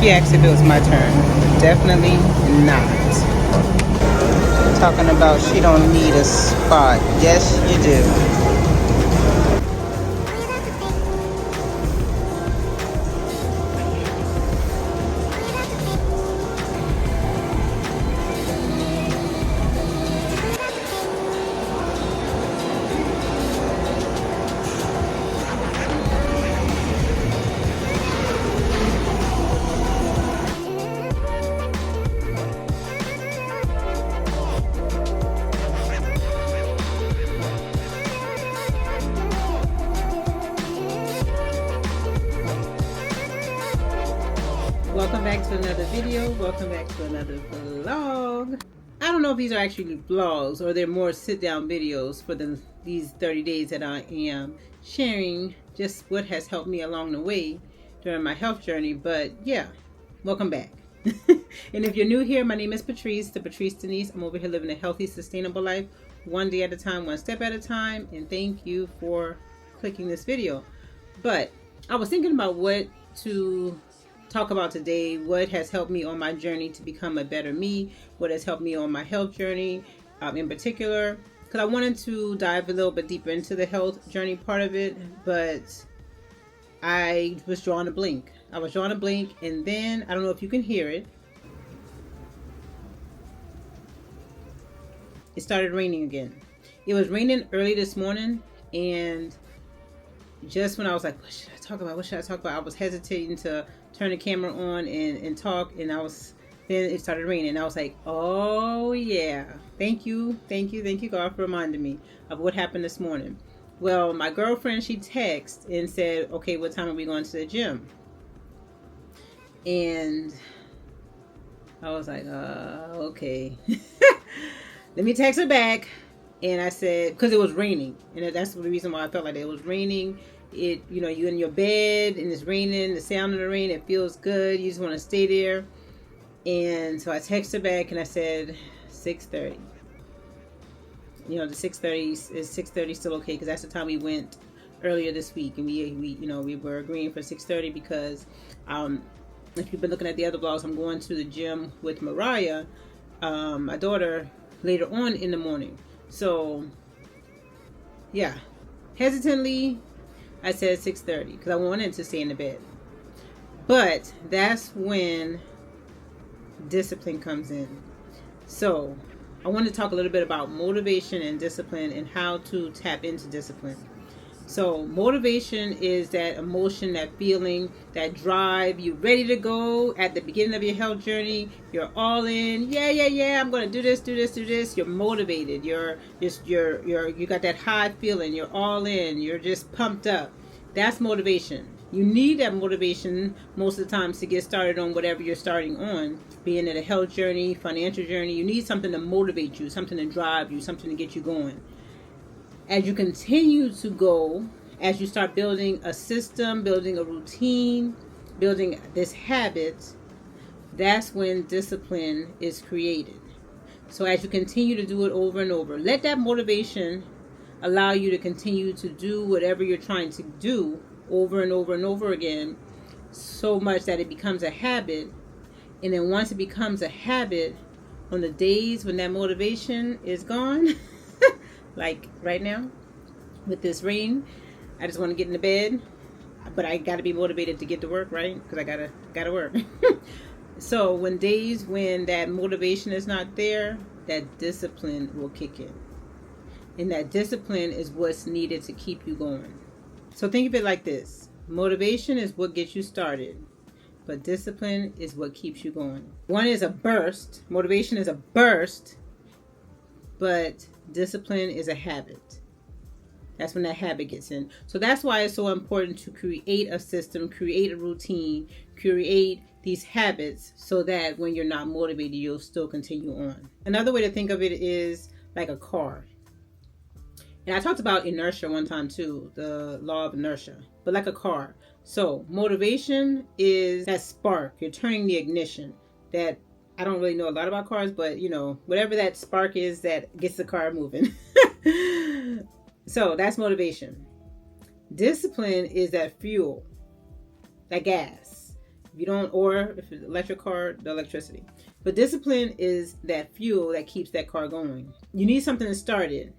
She asked if it was my turn. Definitely not. Talking about she don't need a spot. Yes, you do. Welcome back to another video. Welcome back to another vlog. I don't know if these are actually vlogs or they're more sit-down videos for these 30 days that I am sharing just what has helped me along the way during my health journey. But yeah, welcome back. And if you're new here, my name is Patrice, The.Patrice.Denise. I'm over here living a healthy, sustainable life, one day at a time, one step at a time. And thank you for clicking this video. But I was thinking about what to talk about today, what has helped me on my journey to become a better me, what has helped me on my health journey in particular, because I wanted to dive a little bit deeper into the health journey part of it, but I was drawing a blank. And then, I don't know if you can hear it, it started raining again. It was raining early this morning, and just when I was like, what should I talk about? I was hesitating to turn the camera on and talk, and then it started raining. I was like, oh yeah, thank you God for reminding me of what happened this morning. Well, my girlfriend, she texted and said, okay, what time are we going to the gym? And I was like, okay. Let me text her back. And I said, because it was raining, and that's the reason why I felt like it was raining. You're in your bed and it's raining, the sound of the rain, it feels good. You just want to stay there. And so I texted her back and I said 6:30. The 6:30 is 6:30 still okay, because that's the time we went earlier this week, and we were agreeing for 6:30 because if you've been looking at the other vlogs, I'm going to the gym with Mariah, my daughter, later on in the morning. So yeah, hesitantly I said 6:30 because I wanted to stay in the bed. But that's when discipline comes in. So I want to talk a little bit about motivation and discipline and how to tap into discipline. So motivation is that emotion, that feeling, that drive. You're ready to go at the beginning of your health journey. You're all in. Yeah. I'm going to do this. You're motivated. You got that high feeling. You're all in. You're just pumped up. That's motivation. You need that motivation most of the times to get started on whatever you're starting on, being it a health journey, financial journey. You need something to motivate you, something to drive you, something to get you going. As you continue to go, as you start building a system, building a routine, building this habit, that's when discipline is created. So as you continue to do it over and over, let that motivation allow you to continue to do whatever you're trying to do over and over and over again, so much that it becomes a habit. And then once it becomes a habit, on the days when that motivation is gone, like right now with this rain, I just want to get in the bed, but I got to be motivated to get to work, right? Because I gotta work. So when that motivation is not there, that discipline will kick in, and that discipline is what's needed to keep you going. So think of it like this: motivation is what gets you started, but discipline is what keeps you going. One is a burst. Motivation is a burst, but discipline is a habit. That's when that habit gets in. So that's why it's so important to create a system, create a routine, create these habits, so that when you're not motivated, you'll still continue on. Another way to think of it is like a car. And I talked about inertia one time too, the law of inertia, but like a car. So motivation is that spark. You're turning the ignition. That, I don't really know a lot about cars, but whatever that spark is that gets the car moving. So that's motivation. Discipline is that fuel, that gas. If you don't, or if it's electric car, the electricity. But discipline is that fuel that keeps that car going. You need something to start it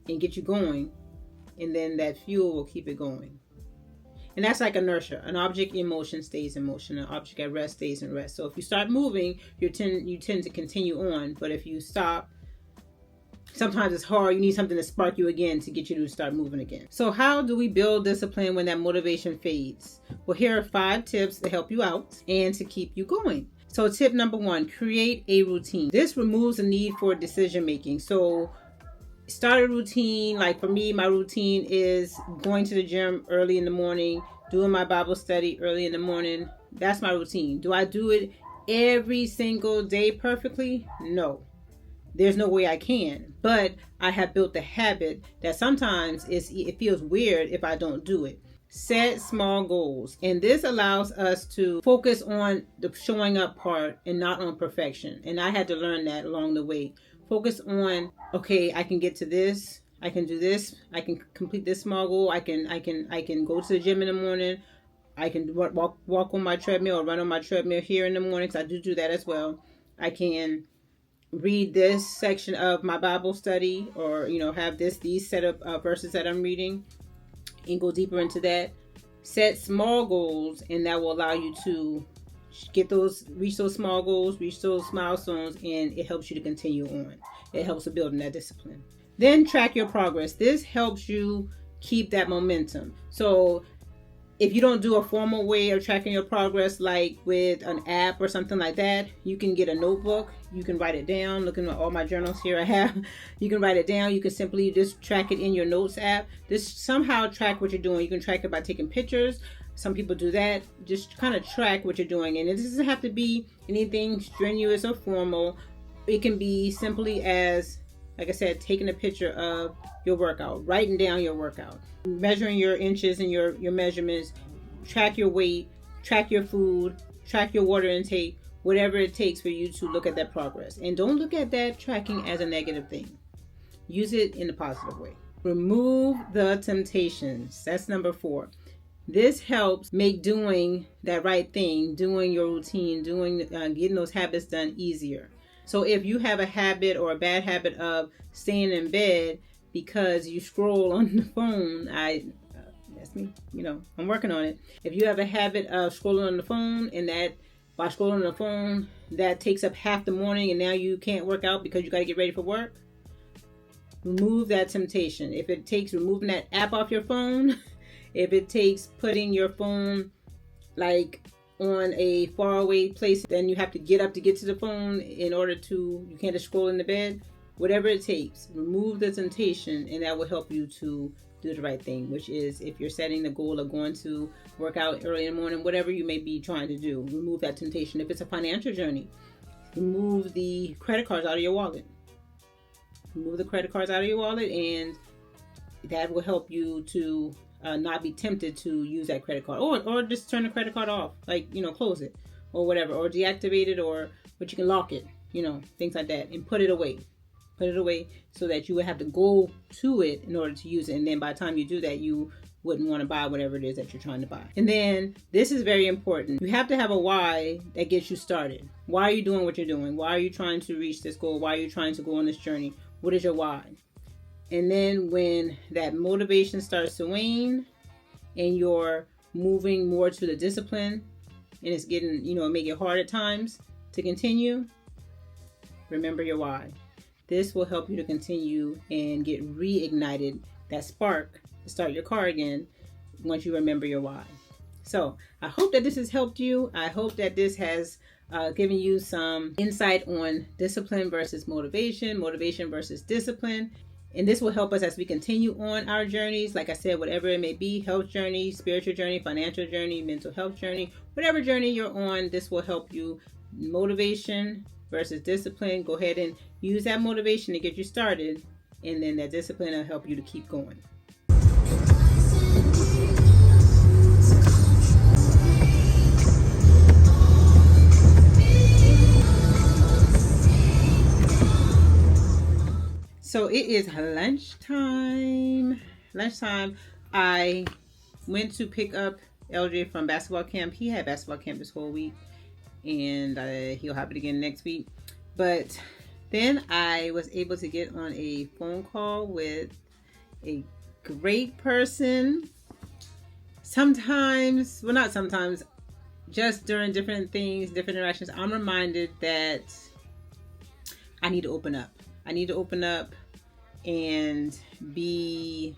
and get you going, and then that fuel will keep it going. And that's like inertia. An object in motion stays in motion. An object at rest stays in rest. So if you start moving, you tend to continue on. But if you stop, sometimes it's hard. You need something to spark you again to get you to start moving again. So how do we build discipline when that motivation fades? Well, here are 5 tips to help you out and to keep you going. So tip number 1, create a routine. This removes the need for decision making. So start a routine. Like for me, my routine is going to the gym early in the morning, doing my Bible study early in the morning. That's my routine. Do I do it every single day perfectly? No. There's no way I can. But I have built the habit that sometimes it feels weird if I don't do it. Set small goals. And this allows us to focus on the showing up part and not on perfection. And I had to learn that along the way. Focus on, okay, I can get to this. I can do this. I can complete this small goal. I can go to the gym in the morning. I can walk on my treadmill or run on my treadmill here in the morning, because I do that as well. I can read this section of my Bible study, or have these set of verses that I'm reading, and go deeper into that. Set small goals, and that will allow you to reach those small goals, reach those milestones, and it helps you to continue on. It helps with building that discipline. Then track your progress. This helps you keep that momentum. So if you don't do a formal way of tracking your progress, like with an app or something like that, you can get a notebook. You can write it down. Looking at all my journals here I have. You can write it down. You can simply just track it in your notes app. Just somehow track what you're doing. You can track it by taking pictures. Some people do that. Just kind of track what you're doing. And it doesn't have to be anything strenuous or formal. It can be simply as, like I said, taking a picture of your workout, writing down your workout, measuring your inches and your measurements, track your weight, track your food, track your water intake, whatever it takes for you to look at that progress. And don't look at that tracking as a negative thing. Use it in a positive way. Remove the temptations. That's number 4. This helps make doing that right thing, doing your routine, getting those habits done easier. So if you have a habit or a bad habit of staying in bed because you scroll on the phone, that's me, I'm working on it. If you have a habit of scrolling on the phone, and that by scrolling on the phone, that takes up half the morning, and now you can't work out because you got to get ready for work, remove that temptation. If it takes removing that app off your phone, if it takes putting your phone like on a faraway place, then you have to get up to get to the phone you can't just scroll in the bed. Whatever it takes, remove the temptation, and that will help you to do the right thing, which is, if you're setting the goal of going to work out early in the morning, whatever you may be trying to do, remove that temptation. If it's a financial journey, remove the credit cards out of your wallet. Remove the credit cards out of your wallet, and that will help you to not be tempted to use that credit card, or just turn the credit card off, close it or whatever, or deactivate it, but you can lock it, things like that, and put it away so that you would have to go to it in order to use it. And then by the time you do that, you wouldn't want to buy whatever it is that you're trying to buy. And then this is very important. You have to have a why that gets you started. Why are you doing what you're doing? Why are you trying to reach this goal? Why are you trying to go on this journey? What is your why? And then when that motivation starts to wane and you're moving more to the discipline, and it's getting, make it hard at times to continue, remember your why. This will help you to continue and get reignited, that spark to start your car again once you remember your why. So I hope that this has helped you. I hope that this has given you some insight on discipline versus motivation versus discipline. And this will help us as we continue on our journeys. Like I said, whatever it may be, health journey, spiritual journey, financial journey, mental health journey, whatever journey you're on, this will help you. Motivation versus discipline. Go ahead and use that motivation to get you started. And then that discipline will help you to keep going. So it is lunchtime. I went to pick up LJ from basketball camp. He had basketball camp this whole week, and he'll have it again next week. But then I was able to get on a phone call with a great person. Sometimes, well, not sometimes, just during different things, different interactions, I'm reminded that I need to open up. I need to open up and be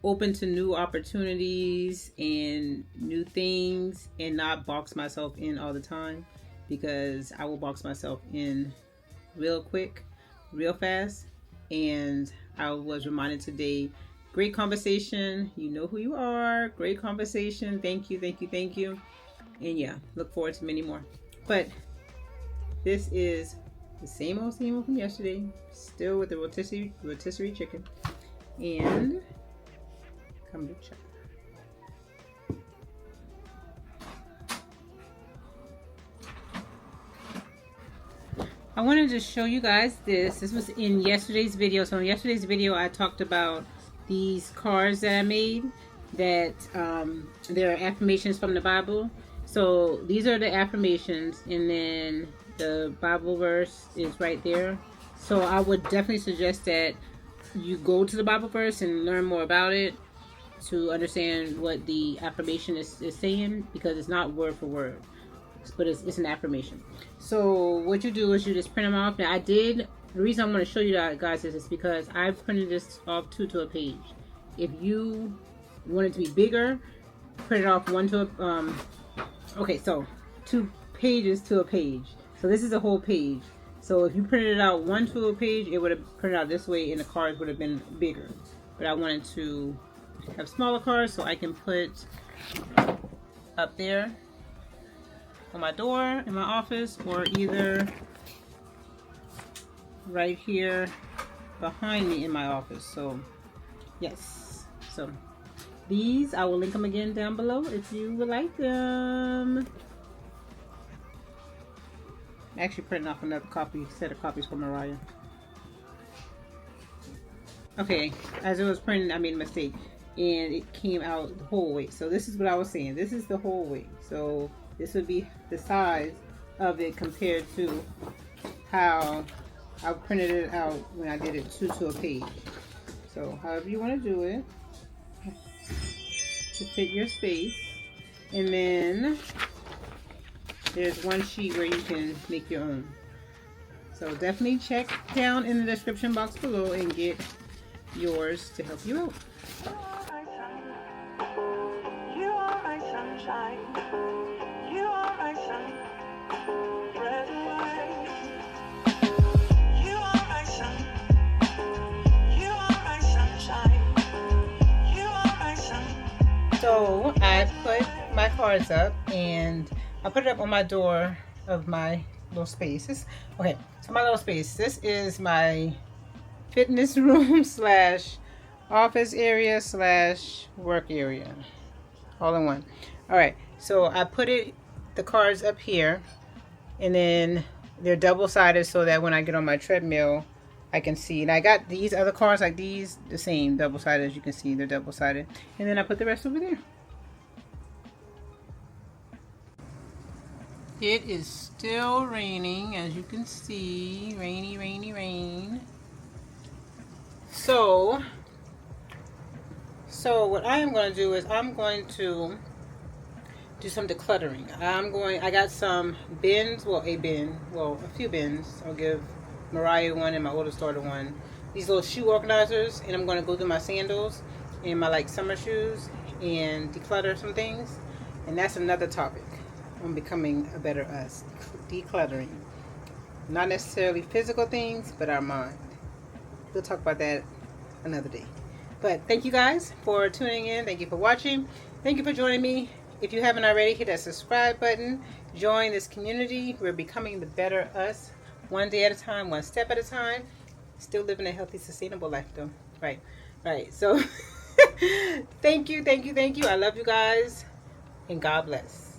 open to new opportunities and new things, and not box myself in all the time, because I will box myself in real quick, real fast. And I was reminded today, great conversation. You know who you are. Great conversation. Thank you, thank you, thank you. And yeah, look forward to many more. But this is the same old from yesterday. Still with the rotisserie chicken and kombucha. I wanted to show you guys this. This was in yesterday's video. So in yesterday's video, I talked about these cards that I made, that they're affirmations from the Bible. So these are the affirmations, and then the Bible verse is right there. So I would definitely suggest that you go to the Bible verse and learn more about it to understand what the affirmation is saying, because it's not word for word, but it's an affirmation. So what you do is you just print them off. Now the reason I'm going to show you that, guys, is because I printed this off 2 to a page. If you want it to be bigger, print it off 1 to a okay, so 2 pages to a page. So this is a whole page. So if you printed it out 1 to a page, it would have printed out this way, and the cards would have been bigger. But I wanted to have smaller cards, so I can put up there on my door in my office, or either right here behind me in my office. So yes, so these, I will link them again down below if you would like them. I actually printed off another set of copies for Mariah. Okay, as it was printing, I made a mistake, and it came out the whole way. So this is what I was saying. This is the whole way. So this would be the size of it compared to how I printed it out when I did it 2 to a page. So however you want to do it to fit your space. And then there's one sheet where you can make your own. So definitely check down in the description box below and get yours to help you out. You are my sunshine. You are my sun. Red and white. You are my sun. You are my sunshine. You are my sun. So I put my cards up, and I put it up on my door of my little space. Okay, so my little space. This is my fitness room / office / work area, all in one. All right, so I put the cards up here, and then they're double-sided so that when I get on my treadmill, I can see. And I got these other cards like these, the same double-sided, as you can see, they're double-sided. And then I put the rest over there. It is still raining, as you can see. Rainy, rainy, rain. So what I am going to do is I'm going to do some decluttering. I got some bins, a few bins. I'll give Mariah one and my oldest daughter one. These little shoe organizers, and I'm going to go through my sandals and my summer shoes and declutter some things. And that's another topic on becoming a better us. Decluttering. Not necessarily physical things, but our mind. We'll talk about that another day. But thank you guys for tuning in. Thank you for watching. Thank you for joining me. If you haven't already, hit that subscribe button. Join this community. We're becoming the better us, one day at a time, one step at a time. Still living a healthy, sustainable life though. Right. So thank you. I love you guys, and God bless.